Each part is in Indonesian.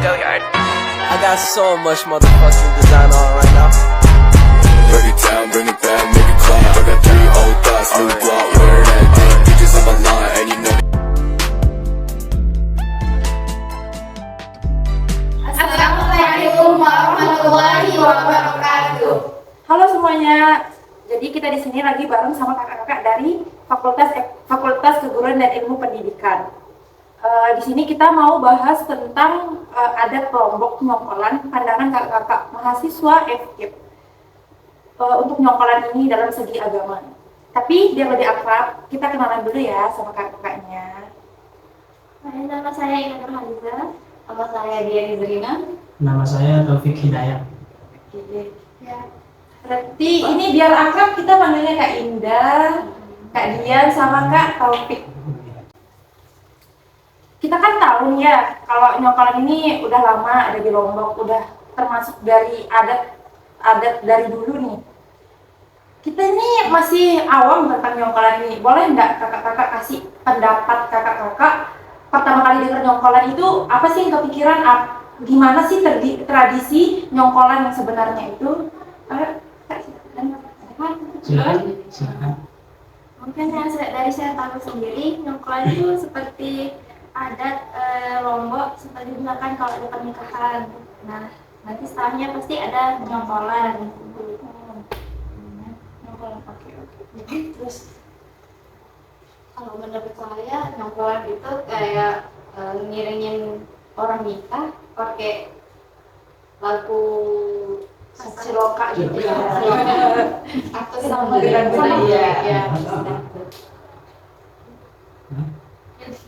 Go yard. I got so much motherfucking design on right now. Break it down, bring it back, make it clap. I got 3 old thoughts, new block, where that thing. Bitches on my line, and you know. Assalamualaikum warahmatullahi wabarakatuh. Halo semuanya. Jadi kita di sini lagi bareng sama kakak-kakak dari Fakultas Keguruan dan Ilmu Pendidikan. Di sini kita mau bahas tentang adat Lombok nyongkolan pandangan kakak-kakak mahasiswa FKIP untuk nyongkolan ini dalam segi agama. Tapi biar lebih akrab, kita kenalan dulu ya sama kakak-kakaknya. Nama saya Ina Nurhaliza. Nama saya Diani Zerina. Nama saya Taufik Hidayat. Oke. Ya. Berarti ini biar akrab kita panggilnya Kak Indah, Kak Dian sama Kak Taufik. Kita kan tahu nih ya, kalau nyongkolan ini udah lama ada di Lombok, udah termasuk dari adat dari dulu nih. Kita ini masih awam tentang nyongkolan ini. Boleh nggak kakak-kakak kasih pendapat kakak-kakak pertama kali dengar nyongkolan itu apa sih yang kepikiran? Gimana sih tradisi nyongkolan yang sebenarnya itu? Silakan. Mungkin dari saya tahu sendiri, nyongkolan itu seperti adat Lombok, seperti misalkan kalau ada pernikahan. Nah, nanti setelahnya pasti ada nyongkolan. Oke. Terus kalau menurut saya nyongkolan itu kayak ngiringin orang nikah pakai lagu Siloka gitu ya. atau sama dengan budaya ya.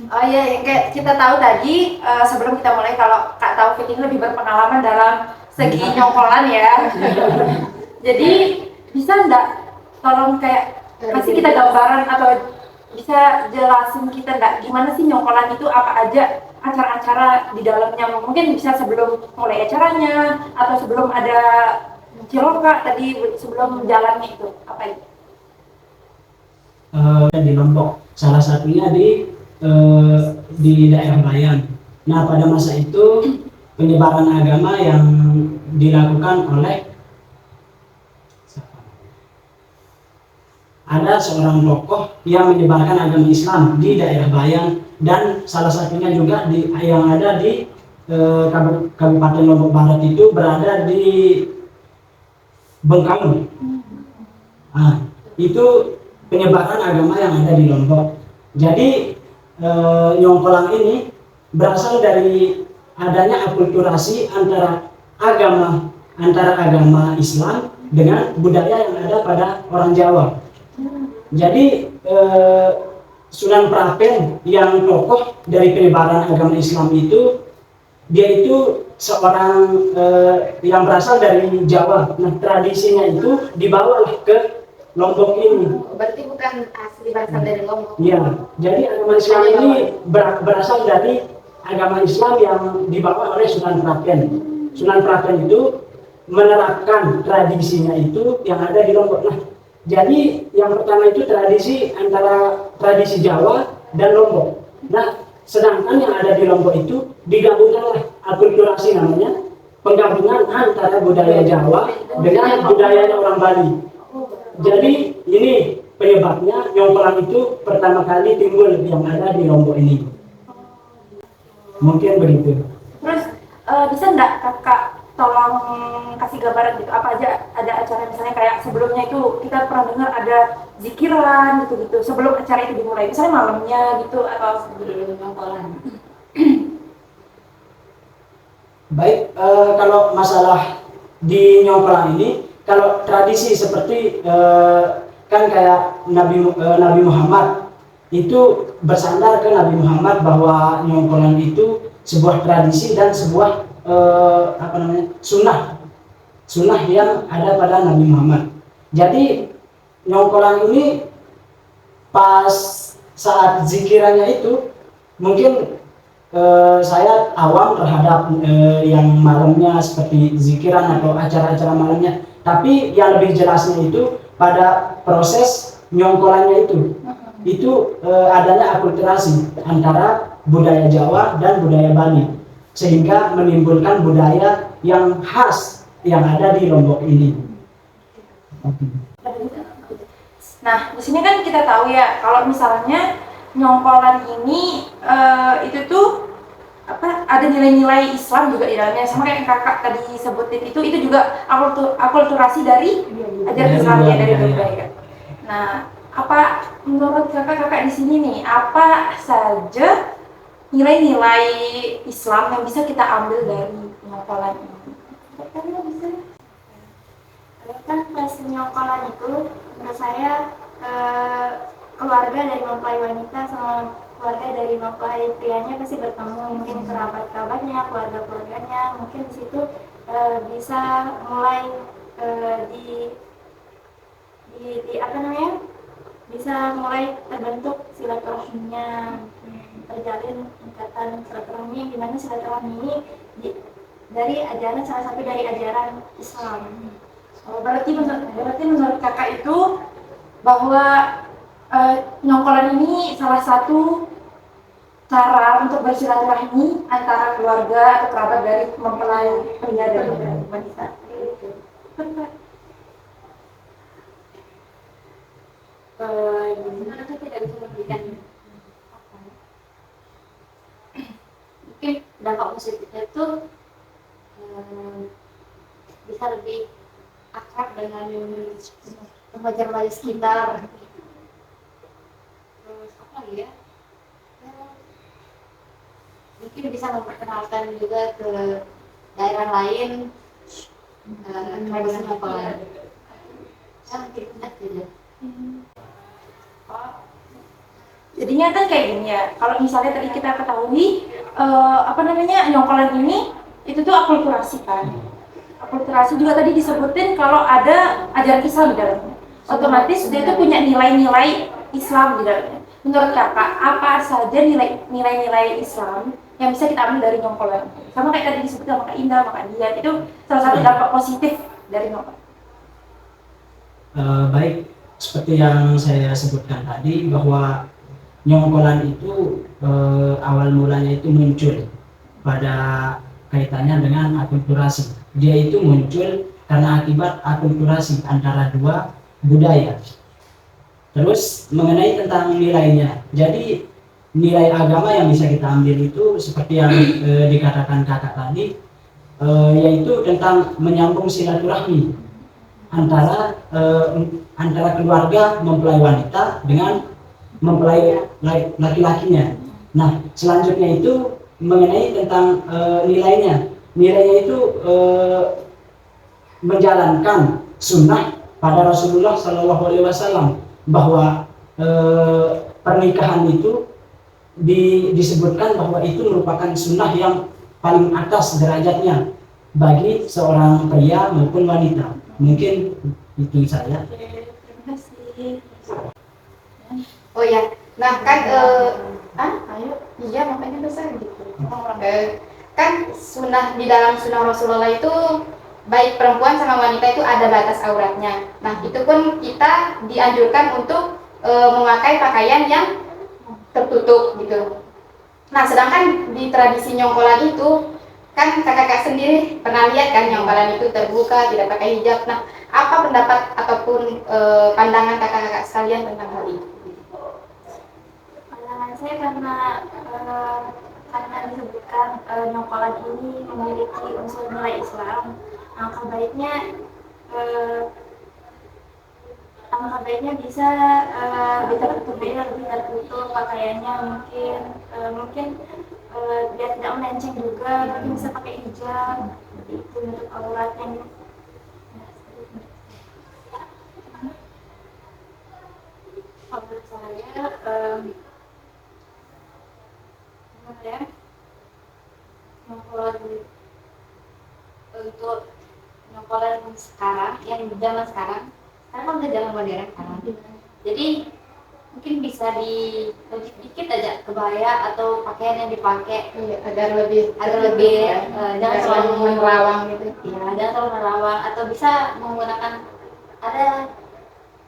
Oh iya, yang kayak kita tahu tadi sebelum kita mulai kalau Kak Taufik ini lebih berpengalaman dalam segi nyongkolan ya. Jadi bisa nggak tolong kayak kasih kita gambaran atau bisa jelasin kita nggak gimana sih nyongkolan itu, apa aja acara-acara di dalamnya, mungkin bisa sebelum mulai acaranya atau sebelum ada ciloka tadi, sebelum jalannya itu apa itu? Di Lombok, salah satunya di daerah Bayan. Nah, pada masa itu penyebaran agama yang dilakukan oleh ada seorang tokoh yang menyebarkan agama Islam di daerah Bayan, dan salah satunya juga yang ada di Kabupaten Lombok Barat itu berada di Bengkamu. Nah, itu penyebaran agama yang ada di Lombok. Jadi nyongkolan ini berasal dari adanya akulturasi antara agama Islam dengan budaya yang ada pada orang Jawa. Jadi Sunan Prapen yang tokoh dari penyebaran agama Islam itu, dia itu seorang yang berasal dari Jawa. Nah, tradisinya itu dibawa ke Lombok ini. Berarti bukan asli berasal dari Lombok. Iya, jadi agama Islam ini berasal dari agama Islam yang dibawa oleh Sunan Prapen. Sunan Prapen itu menerapkan tradisinya itu yang ada di Lombok. Nah, jadi yang pertama itu tradisi antara tradisi Jawa dan Lombok. Nah, sedangkan yang ada di Lombok itu digabungkan oleh akulturasi, namanya penggabungan antara budaya Jawa dengan budayanya orang Bali. Jadi ini penyebabnya nyongkolan itu pertama kali timbul yang ada di Lombok ini. Mungkin begitu. Terus bisa nggak kakak tolong kasih gambaran gitu, apa aja ada acara misalnya kayak sebelumnya itu kita pernah dengar ada zikiran gitu sebelum acara itu dimulai, misalnya malamnya gitu atau sebelum nyongkolan. Baik, kalau masalah di nyongkolan ini, kalau tradisi seperti kan kayak Nabi Muhammad itu bersandar ke Nabi Muhammad bahwa nyongkolan itu sebuah tradisi dan sebuah sunnah yang ada pada Nabi Muhammad. Jadi nyongkolan ini pas saat zikirannya itu mungkin saya awam terhadap yang malamnya seperti zikiran atau acara-acara malamnya. Tapi yang lebih jelasnya itu pada proses nyongkolannya itu adanya akulturasi antara budaya Jawa dan budaya Bali. sehingga menimbulkan budaya yang khas yang ada di Lombok ini. Nah, di sini kan kita tahu ya kalau misalnya nyongkolan ini itu tuh ada nilai-nilai Islam juga di dalamnya, sama kayak kakak tadi sebutin itu juga akulturasi dari ajaran Islam ya, dari budaya. Nah, apa menurut kakak di sini nih, apa saja nilai-nilai Islam yang bisa kita ambil dari nyongkolan ini? Kan pas nyongkolan itu menurut saya keluarga dari mempelai wanita sama keluarga dari mempelai prianya pasti bertemu, mungkin kerabat-kerabatnya, keluarga-keluarganya, mungkin di situ bisa mulai di apa namanya, bisa mulai terbentuk silaturahminya, terjalin ikatan silaturahmi, yang dimana silaturahmi ini dari ajaran, salah satu dari ajaran Islam. Berarti menurut kakak itu bahwa nyongkolan ini salah satu cara untuk bersilaturahmi antara keluarga atau kerabat dari mempelai pria dan wanita. Gimana tuh tidak bisa memberikan mungkin dampak positifnya itu bisa lebih akrab dengan remaja-remaja sekitar. Terus apa lagi ya? Mungkin bisa memperkenalkan juga ke daerah lain tradisi nyongkolan. Jadinya kan kayak gini ya, kalau misalnya tadi kita ketahui nyongkolan ini itu tuh akulturasi kan. Akulturasi juga tadi disebutin kalau ada ajaran Islam di dalamnya, otomatis dia itu punya nilai-nilai Islam di dalamnya. Menurut kakak, apa saja nilai-nilai Islam yang bisa kita ambil dari nyongkolan? Sama kayak tadi disebut sama Kak Indah, Kak Dian, itu salah satu dampak positif dari nyongkolan. Baik, seperti yang saya sebutkan tadi bahwa nyongkolan itu awal mulanya itu muncul pada kaitannya dengan akulturasi. Dia itu muncul karena akibat akulturasi antara dua budaya. Terus mengenai tentang nilainya, jadi nilai agama yang bisa kita ambil itu seperti yang dikatakan kakak tadi, yaitu tentang menyambung silaturahmi antara keluarga mempelai wanita dengan mempelai laki-lakinya. Nah, selanjutnya itu mengenai tentang nilainya. Nilainya itu menjalankan sunnah pada Rasulullah SAW, bahwa pernikahan itu disebutkan bahwa itu merupakan sunnah yang paling atas derajatnya bagi seorang pria maupun wanita. Mungkin itu saya. Terima kasih. Oh ya, nah kan iya makanya besar gitu. Kan di dalam sunnah Rasulullah itu baik perempuan sama wanita itu ada batas auratnya. Nah itu pun kita dianjurkan untuk memakai pakaian yang tertutup gitu. Nah sedangkan di tradisi nyongkolan itu kan kakak-kakak sendiri pernah lihat kan nyongkolan itu terbuka, tidak pakai hijab. Nah apa pendapat ataupun pandangan kakak-kakak sekalian tentang hal itu? Pandangan saya karena disebutkan nyongkolan ini memiliki unsur nilai Islam, angka baiknya bisa lebih tertutup pakaiannya, mungkin dia tidak melenceng juga, mungkin bisa pakai hijab itu untuk auratnya. Kalau saya Untuk nyongkolan sekarang, yang zaman sekarang kan udah zaman modern kan. Jadi mungkin bisa lebih dikit aja kebaya atau pakaian yang dipakai agar lebih jangan terlalu menerawang gitu. Ya, jangan terlalu menerawang, atau bisa menggunakan ada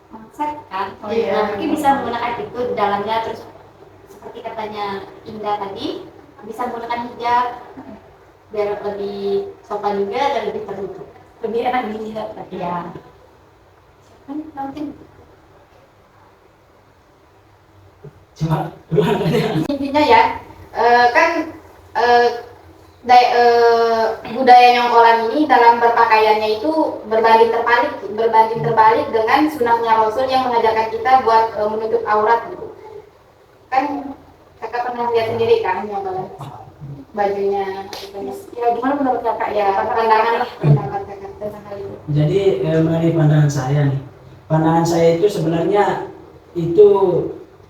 konsep kan. Nah, mungkin bisa menggunakan itu di dalamnya, terus seperti katanya Indah tadi bisa menggunakan hijab. biar lebih sopan juga dan lebih tertutup. Lebih enak dilihat. Ya. Kan nanti Coba ulang tadi. Intinya ya, kan budaya nyongkolan ini dalam berpakaiannya itu berbanding terbalik dengan sunahnya Rasul yang mengajarkan kita buat menutup aurat gitu. Kan kakak pernah lihat sendiri kan nyongkolan bajunya. Ya gimana menurut kakak Ya, pandangan kakak tentang hal itu. Jadi mengenai pandangan saya nih, pandangan saya itu sebenarnya itu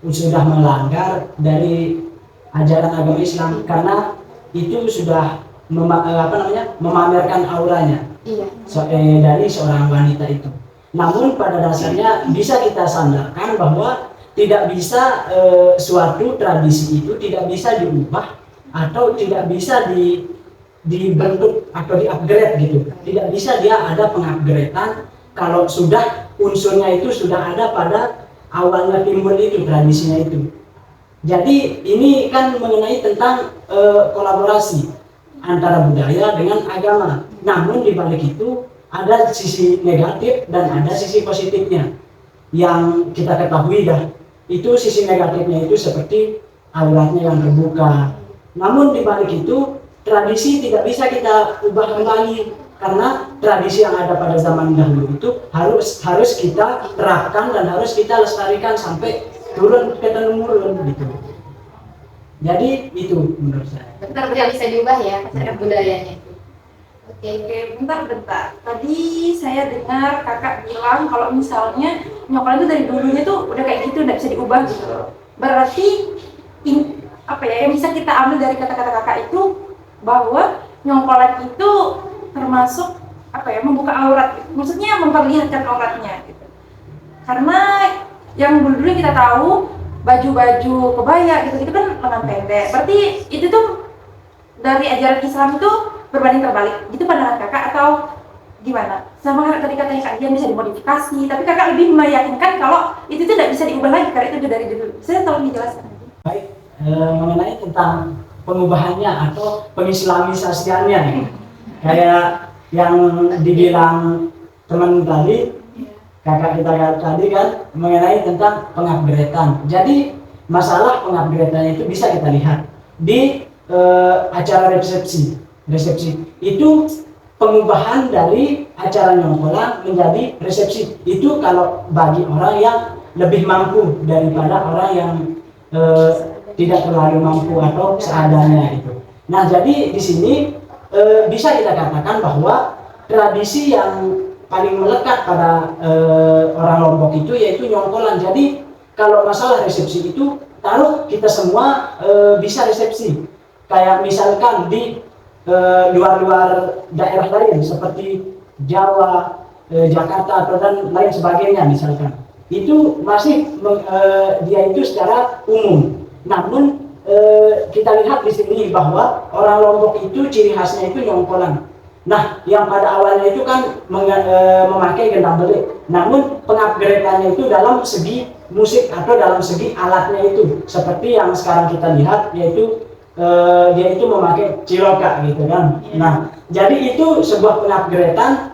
sudah melanggar dari ajaran agama Islam karena itu sudah memamerkan auranya Iya. dari seorang wanita itu. Namun pada dasarnya bisa kita sandarkan bahwa tidak bisa suatu tradisi itu tidak bisa diubah atau tidak bisa dibentuk atau di-upgrade gitu. Tidak bisa dia ada pengupgradean kalau sudah unsurnya itu sudah ada pada awalnya timbul itu tradisinya itu. Jadi ini kan mengenai tentang kolaborasi antara budaya dengan agama. Namun di balik itu ada sisi negatif dan ada sisi positifnya. Yang kita ketahui dah, itu sisi negatifnya itu seperti auratnya yang terbuka. Namun di balik itu tradisi tidak bisa kita ubah kembali karena tradisi yang ada pada zaman dahulu itu harus kita terapkan dan harus kita lestarikan sampai turun ke temurun gitu. Jadi itu menurut saya. Benar tidak bisa diubah ya cara budayanya itu. Oke. Oke, bentar. Tadi saya dengar kakak bilang kalau misalnya nyongkolan itu dari dulunya tuh udah kayak gitu, nggak bisa diubah gitu. Berarti yang bisa kita ambil dari kata-kata kakak itu bahwa nyongkolan itu termasuk membuka aurat, gitu. Maksudnya memperlihatkan auratnya gitu. Karena yang dulu kita tahu baju-baju kebaya gitu kan lengan pendek. Berarti itu tuh dari ajaran Islam itu berbanding terbalik. Gitu pandangan kakak atau gimana? Sama tadi katanya Kak Dian bisa dimodifikasi, tapi kakak lebih meyakinkan kalau itu tuh tidak bisa diubah lagi karena itu udah dari dulu. Saya tolong dijelaskan. Baik, mengenai tentang pengubahannya atau pengislamisasiannya nih. Kayak yang dibilang teman tadi, kakak kita tadi kan mengenai tentang pengupgradean. Jadi masalah pengupgradean itu bisa kita lihat di acara resepsi itu pengubahan dari acara nyongkolan menjadi resepsi. Itu kalau bagi orang yang lebih mampu daripada orang yang tidak terlalu mampu atau seadanya itu. Nah, jadi di sini bisa kita katakan bahwa tradisi yang paling melekat pada orang Lombok itu yaitu nyongkolan. Jadi kalau masalah resepsi itu taruh kita semua bisa resepsi. Kayak misalkan di luar-luar daerah lain seperti Jawa, Jakarta atau dan lain sebagainya misalkan. Itu masih dia itu secara umum. Namun kita lihat di sini bahwa orang Lombok itu ciri khasnya itu nyongkolan. Nah, yang pada awalnya itu kan memakai gendang belik. Namun pengupgradeannya itu dalam segi musik atau dalam segi alatnya itu seperti yang sekarang kita lihat yaitu dia itu memakai ciloka gitu kan. Nah, jadi itu sebuah pengupgradean.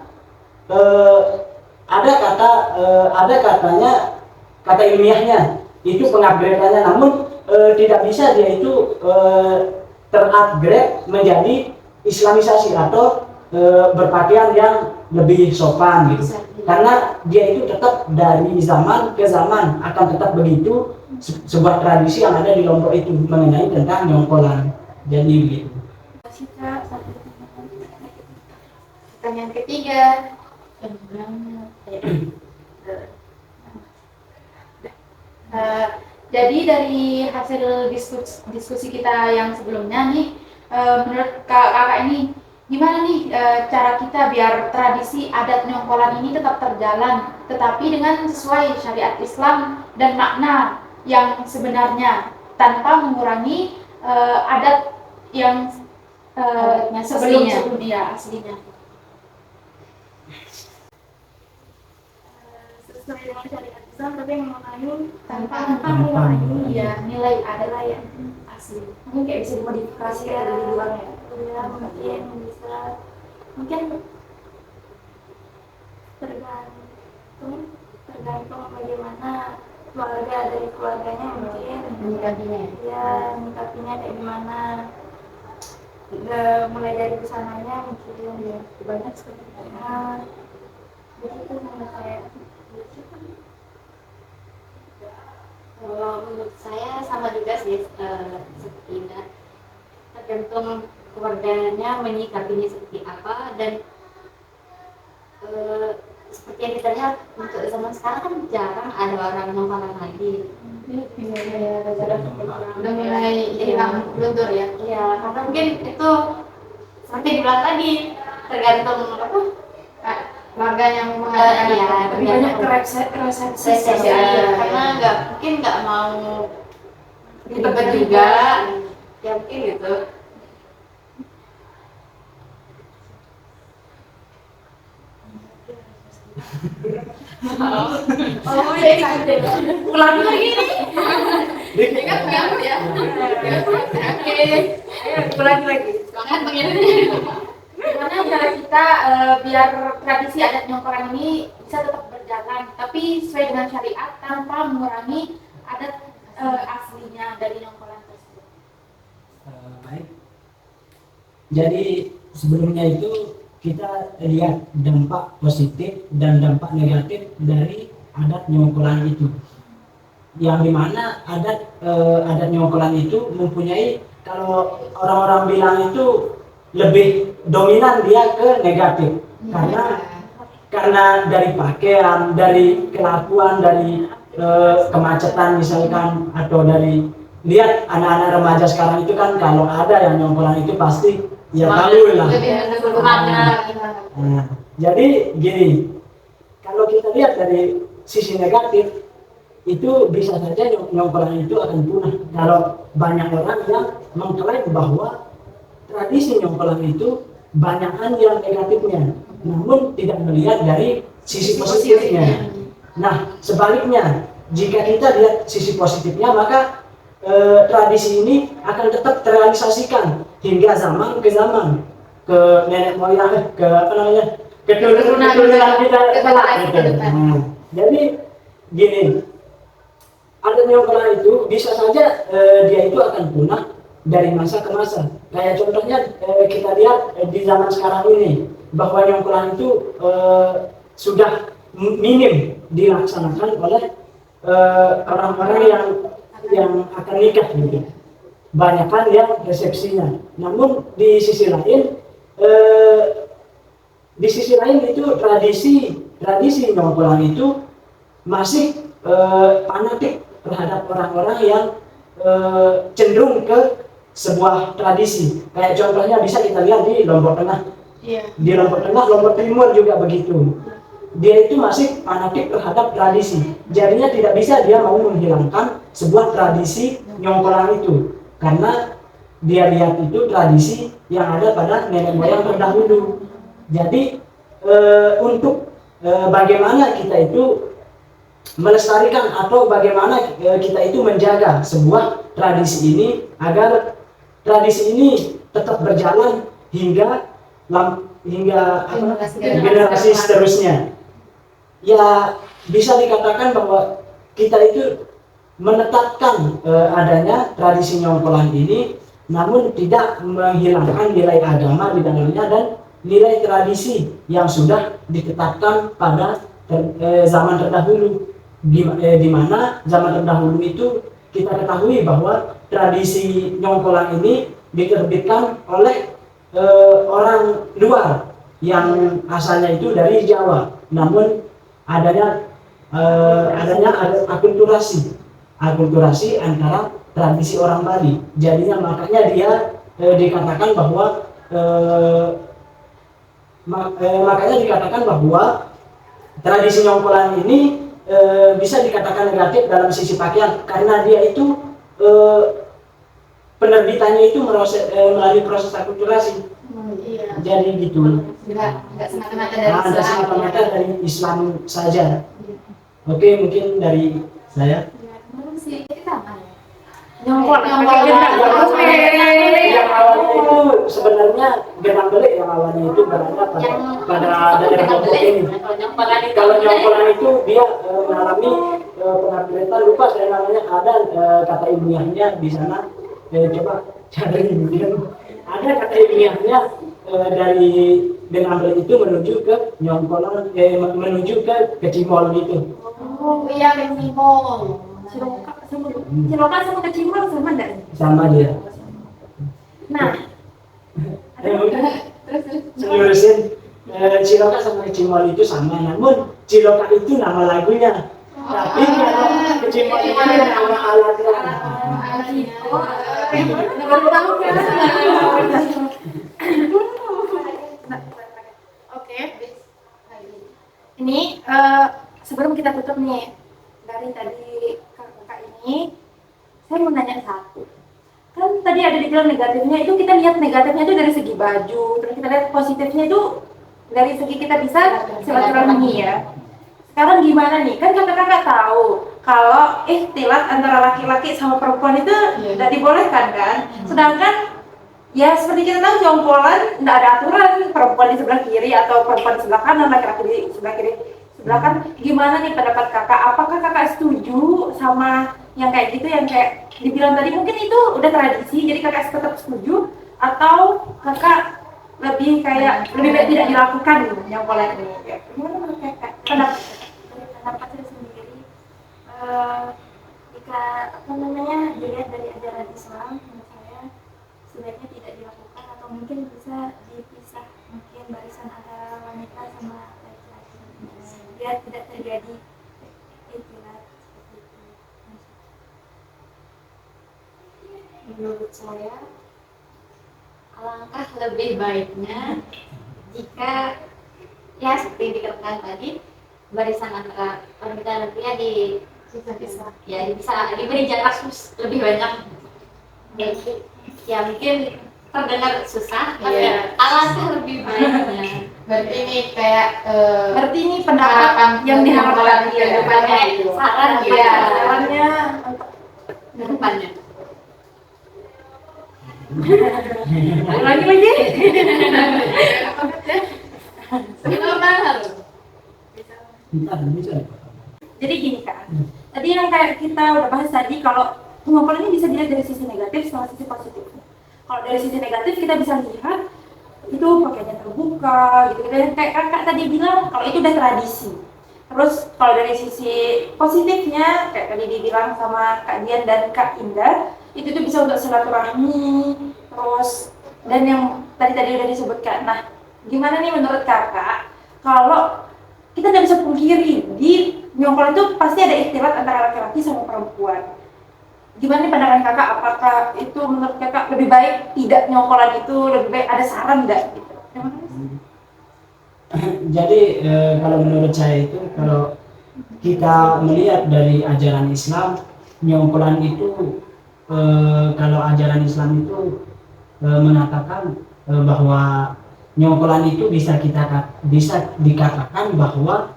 Ada katanya kata ilmiahnya itu pengupgradeannya, namun tidak bisa dia itu terupgrade menjadi islamisasi atau berpakaian yang lebih sopan gitu. Karena dia itu tetap dari zaman ke zaman akan tetap begitu sebuah tradisi yang ada di Lombok itu mengenai tentang nyongkolan. Jadi begitu. Pertanyaan ketiga. Jadi dari hasil diskusi kita yang sebelumnya nih, menurut kakak ini gimana nih cara kita biar tradisi adat nyongkolan ini tetap terjalan, tetapi dengan sesuai syariat Islam dan makna yang sebenarnya tanpa mengurangi adat yang sebelumnya aslinya. sesuai dengan syariat Islam tapi mengurangi Tanpa mengurangi ya nilai adat nilai yang asli. Mungkin kayak bisa dimodifikasi dari luarnya. Ya mungkin bisa, mungkin tergantung bagaimana keluarga dari keluarganya mungkin Menyikapinya. ya menyikapinya kayak gimana. Mulai dari kesananya mungkin ya banyak seperti itu. Begitu menurut saya. Kalau menurut saya sama juga sih seperti Indah. Tergantung keluarganya menyikapinya seperti apa dan seperti yang kita lihat untuk zaman sekarang kan jarang ada orang nongkrong lagi. Udah mulai hilang luntur ya. Ya karena mungkin itu seperti dibilang tadi tergantung apa Keluarga yang ya lebih banyak resepsi karena mungkin nggak mau ribet juga ya mungkin gitu. oh iya ulangi lagi nih Ingat pengaruh ya. Oke. ulangi lagi Semangat pengirimnya. gimana cara kita biar tradisi adat nyongkolan ini bisa tetap berjalan tapi sesuai dengan syariat tanpa mengurangi adat aslinya dari nyongkolan tersebut. Baik. Jadi sebelumnya itu kita lihat dampak positif dan dampak negatif dari adat nyongkolan itu. Yang dimana adat nyongkolan itu mempunyai, kalau orang-orang bilang itu lebih dominan dia ke negatif karena dari pakaian, dari kelakuan, dari kemacetan misalkan, atau dari lihat anak-anak remaja sekarang itu kan kalau ada yang nyongkolan itu pasti ya tahu lah. Nah, jadi gini, kalau kita lihat dari sisi negatif itu bisa saja nyongkolan itu akan punah kalau banyak orang yang mengklaim bahwa tradisi nyongkolan itu banyakan yang negatifnya, namun tidak melihat dari sisi positifnya. Nah, sebaliknya, jika kita lihat sisi positifnya, maka tradisi ini akan tetap terrealisasikan hingga zaman ke zaman, ke nenek moyang, ke apa namanya, keturunan kita kelak gitu. Jadi gini, adat nyongkolan itu bisa saja dia itu akan punah dari masa ke masa. Kayak contohnya kita lihat di zaman sekarang ini bahwa nyongkolan itu sudah minim dilaksanakan oleh orang-orang yang akan nikah gitu. Banyakan yang resepsinya. Namun di sisi lain itu tradisi nyongkolan itu masih fanatik terhadap orang-orang yang cenderung ke sebuah tradisi. Kayak contohnya bisa kita lihat di Lombok Tengah. Di Lombok Tengah, Lombok Timur juga begitu. Dia itu masih fanatik terhadap tradisi. Jadinya tidak bisa dia mau menghilangkan sebuah tradisi nyongkolan itu, karena dia lihat itu tradisi yang ada pada nenek moyang terdahulu. Jadi untuk bagaimana kita itu melestarikan atau bagaimana kita itu menjaga sebuah tradisi ini agar tradisi ini tetap berjalan hingga generasi seterusnya. Ya bisa dikatakan bahwa kita itu menetapkan adanya tradisi nyongkolan ini, namun tidak menghilangkan nilai agama di dalamnya dan nilai tradisi yang sudah ditetapkan pada zaman terdahulu. Di mana zaman terdahulu itu kita ketahui bahwa tradisi nyongkolan ini diterbitkan oleh orang luar yang asalnya itu dari Jawa, namun adanya akulturasi antara tradisi orang Bali. Jadinya makanya dia dikatakan bahwa tradisi nyongkolan ini bisa dikatakan negatif dalam sisi pakaian, karena dia itu penerbitannya itu melalui proses akulturasi. Jadi gitu. Nggak semata-mata dari Islam saja. Oke, mungkin dari saya. Sedikit apa ya? Nyongkol Yang awal itu sebenarnya genang belik yang awalnya itu berada pada daerah Lombok ini. Kalau nyongkolan itu dia mengalami pengakiran, lupa saya namanya, ada kata ilmiahnya di sana. Coba cari mungkin ada kata ilmiahnya dari genang belik itu menuju ke nyongkolan, menuju ke kecimol gitu. Oh iya, kecimol. Ciloka sama kecimol sama enggak? Sama dia. Nah, Lurusin Ciloka sama Kecimol itu sama, namun Ciloka itu nama lagunya, tapi kalau Kecimol itu nama alatnya. baru tahu kan? Oke. Ini sebelum kita tutup nih, dari tadi kakak ini, saya mau nanya satu. Kan tadi ada dibilang negatifnya itu, kita lihat negatifnya itu dari segi baju, terus kita lihat positifnya itu dari segi kita bisa silaturahmi ya. Sekarang gimana nih? Kan kakak-kakak tahu kalau ikhtilat antara laki-laki sama perempuan itu tidak dibolehkan kan? Sedangkan ya seperti kita tahu jongkolan tidak ada aturan, perempuan di sebelah kiri atau perempuan di sebelah kanan, laki-laki di sebelah kiri sebelah kan. Gimana nih pendapat kakak? Apakah kakak setuju sama yang kayak gitu, yang kayak dibilang tadi mungkin itu udah tradisi jadi kakak tetap setuju, atau kakak lebih kayak lebih baik tidak dilakukan gitu nyongkolan ini? Ya, gimana menurut kakak? Pendapat Saya sendiri, jika apa namanya dilihat dari ajaran Islam, menurut saya sebaiknya tidak dilakukan, atau mungkin bisa dipisah mungkin barisan antara wanita sama laki-laki biar tidak terjadi ikhtilat seperti itu. Menurut saya, alangkah lebih baiknya jika ya seperti dikatakan tadi, barisan antara wanita dan pria bisa diberi jarak lebih banyak. Ya mungkin terdengar susah, tapi alangkah lebih baiknya. Berarti ini kayak berarti ini pendapat yang diharapkan ke depannya itu. saran Iya. ya, sarannya Ke depannya. lagi jadi gini kan, tadi yang kayak kita udah bahas tadi, kalau pengumpulan ini bisa dilihat dari sisi negatif sama sisi positifnya. Kalau dari sisi negatif kita bisa lihat itu pakainya terbuka gitu, dan kayak kakak tadi bilang kalau itu udah tradisi. Terus kalau dari sisi positifnya kayak tadi dibilang sama Kak Dian dan Kak Indah, itu tuh bisa untuk silaturahmi, terus dan yang tadi udah disebutkan. Nah, gimana nih menurut kakak kalau kita tidak bisa pungkiri di nyongkol itu pasti ada ikhtilat antara laki-laki sama perempuan. Gimana nih pandangan kakak? Apakah itu menurut kakak lebih baik tidak nyongkolan itu, lebih baik ada saran nggak gitu? Jadi kalau menurut saya itu, kalau kita melihat dari ajaran Islam, nyongkolan itu kalau ajaran Islam itu mengatakan bahwa nyongkolan itu bisa dikatakan bahwa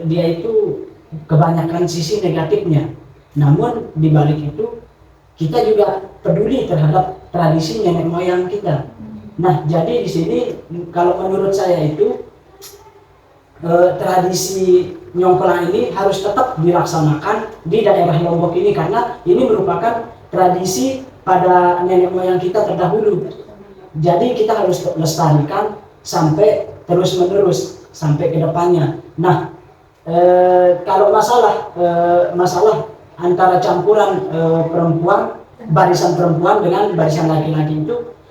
dia itu kebanyakan sisi negatifnya. Namun di balik itu kita juga peduli terhadap tradisi nenek moyang kita. Nah, jadi di sini kalau menurut saya itu tradisi nyongkolan ini harus tetap dilaksanakan di daerah Lombok ini, karena ini merupakan tradisi pada nenek moyang kita terdahulu. Jadi kita harus lestarikan sampai terus menerus sampai ke depannya. Nah, kalau masalah antara campuran barisan perempuan dengan barisan laki-laki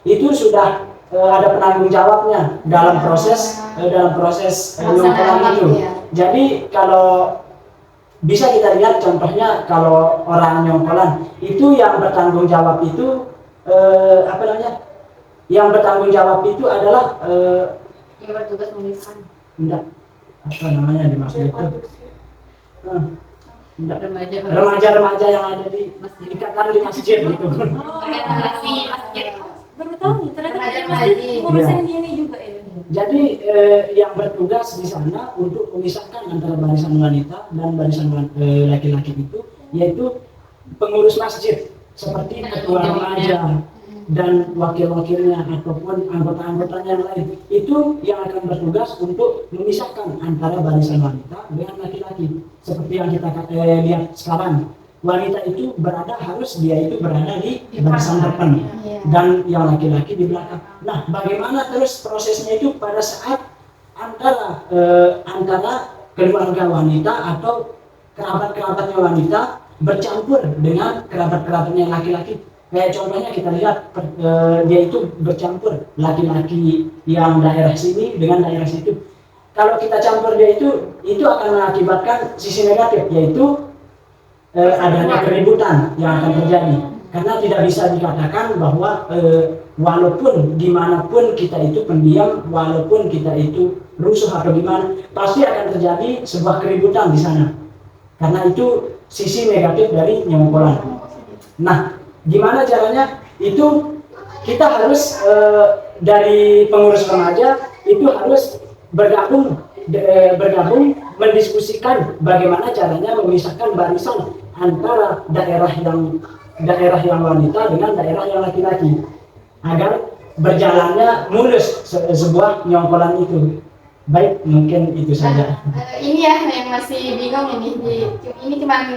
itu sudah ada penanggung jawabnya dalam proses nyongkolan itu. Jadi kalau bisa kita lihat contohnya, kalau orang nyongkolan itu yang bertanggung jawab itu yang bertanggung jawab itu adalah Yang bertugas memisah. enggak, apa namanya dimaksud itu? Enggak, Remaja. remaja-remaja yang ada di masjid gitu. Organisasi masjid. Baru tahu nih, ternyata Remaja-remaja. ngurusin ini juga ya. Jadi yang bertugas di sana untuk memisahkan antara barisan wanita dan barisan laki-laki itu, yaitu pengurus masjid seperti ketua remaja, dan wakil-wakilnya ataupun anggota-anggotanya yang lain itu yang akan bertugas untuk memisahkan antara barisan wanita dengan laki-laki. Seperti yang kita lihat sekarang, wanita itu dia itu berada di barisan depan dan yang laki-laki di belakang. Nah, bagaimana terus prosesnya itu pada saat antara keluarga wanita atau kerabat-kerabatnya wanita bercampur dengan kerabat-kerabatnya laki-laki. Kayak contohnya kita lihat dia itu bercampur laki-laki yang daerah sini dengan daerah situ. Kalau kita campur dia itu akan mengakibatkan sisi negatif, yaitu adanya keributan yang akan terjadi. Karena tidak bisa dikatakan bahwa walaupun dimanapun kita itu pendiam, walaupun kita itu rusuh atau gimana, pasti akan terjadi sebuah keributan di sana. Karena itu sisi negatif dari nyongkolan. Nah, gimana caranya? Itu kita harus dari pengurus remaja itu harus bergabung mendiskusikan bagaimana caranya memisahkan barisan antara daerah yang wanita dengan daerah yang laki-laki agar berjalannya mulus sebuah nyongkolan itu. Baik, mungkin itu saja. Ini ya yang masih bingung ini. Ini cuma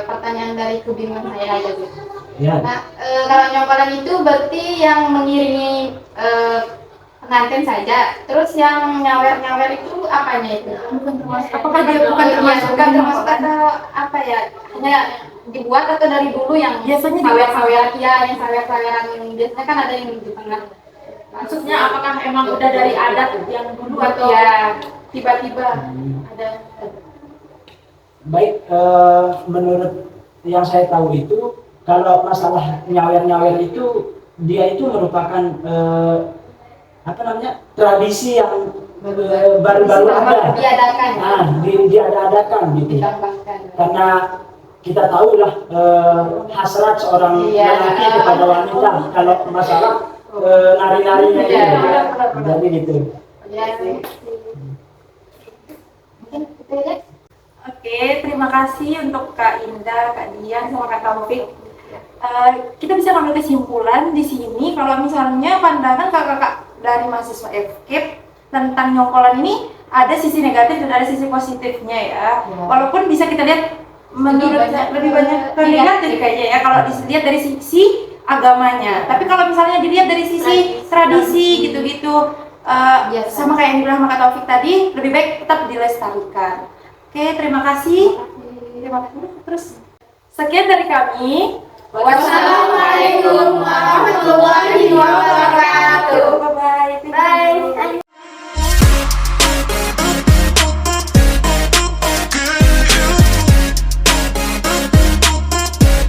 pertanyaan dari kebingungan saya aja Bu. Ya. Nah, kalau nyongkolan itu berarti yang mengiringi pengantin saja. Terus yang nyawer itu apanya itu? Apakah dia bukan termasuk atau apa ya? Hanya dibuat atau dari dulu yang Biasanya sawer-sawer yang sawer-saweran biasanya kan ada yang di tengah. maksudnya apakah emang udah dari adat yang dulu atau Ya, tiba-tiba ada? Baik, menurut yang saya tahu itu kalau masalah nyawer-nyawer itu dia itu merupakan tradisi yang baru-baru ada. diadakan. Nah, diadakan gitu. Ditambahkan. Karena kita tahu lah hasrat seorang Iya. lelaki kepada wanita kalau masalah nari-narinya Iya. gitu. Jadi gitu. Ya sih. Mungkin itu ya. Oke, terima kasih untuk Kak Indah, Kak Dian, sama Kak Taufik. Kita bisa ngambil kesimpulan di sini kalau misalnya pandangan kakak-kakak dari mahasiswa FKIP tentang nyongkolan ini ada sisi negatif dan ada sisi positifnya ya. Walaupun bisa kita lihat lebih banyak ke negatif kayaknya ya kalau dilihat dari sisi agamanya. Tapi kalau misalnya dilihat dari sisi tradisi gitu-gitu, sama kayak yang dibilang sama Kak Taufik tadi, lebih baik tetap dilestarikan. Oke, terima kasih. Terima kasih. Terus sekian dari kami. Wassalamualaikum warahmatullahi wabarakatuh.